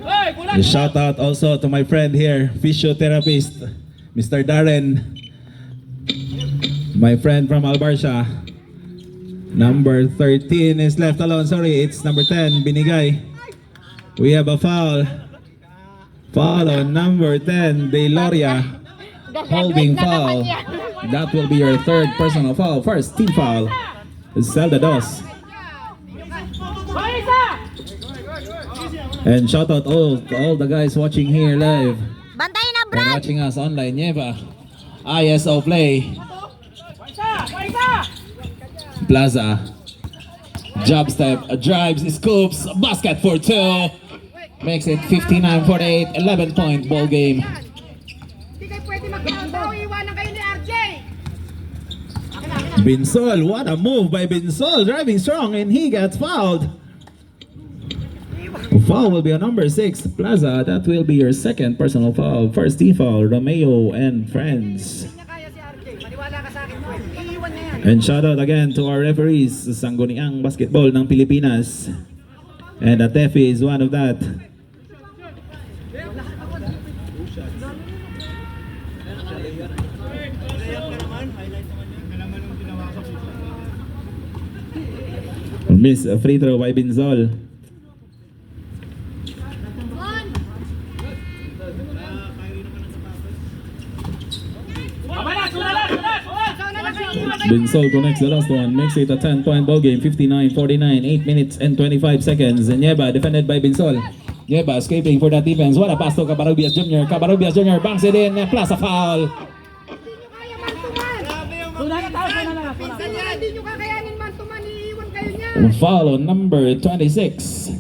A shout out also to my friend here, physiotherapist, Mr. Darren. My friend from Albarcia. Number 13 is left alone. Sorry, it's number 10, binigay. We have a foul. Foul on number 10, De Loria. Holding foul. That will be your third personal foul. First team foul. Zelda Dos. And shout out all the guys watching here live. And watching us online. Yeva. ISO play. Plaza. Job step. Drives. Scoops. Basket for 2. Makes it 59-48. 11-point ball game. Binsol, what a move by Binsol, driving strong, and he gets fouled. Foul will be on number 6, Plaza. That will be your second personal foul. First team foul, Romeo and friends. And shout out again to our referees, Sangguniang Basketball ng Pilipinas. And Atefi is one of that. Miss a free throw by Binzol. Binzol connects the last one, makes it a 10-point ball game, 59-49, 8 minutes and 25 seconds. And Yeba defended by Binzol. Yeba escaping for that defense. What a pass to Cabarubias Jr. Cabarubias Jr. banks it in, plus a foul. Foul on number 26.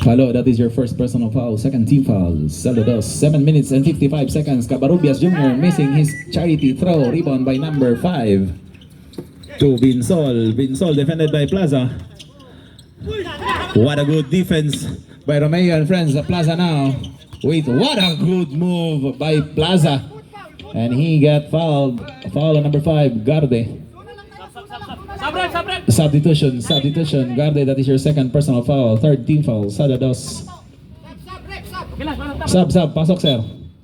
Follow, that is your first personal foul. Second team foul. Saldados. 7 minutes and 55 seconds. Cabarubias Jr. missing his charity throw. Rebound by number 5. To Binsol. Binsol defended by Plaza. What a good defense by Romeo and friends. Plaza now. Wait, what a good move by Plaza. And he got fouled. Foul on number 5, Garde. Substitution. Garde, that is your second personal foul. Third team foul. Sadados. Pasok sir.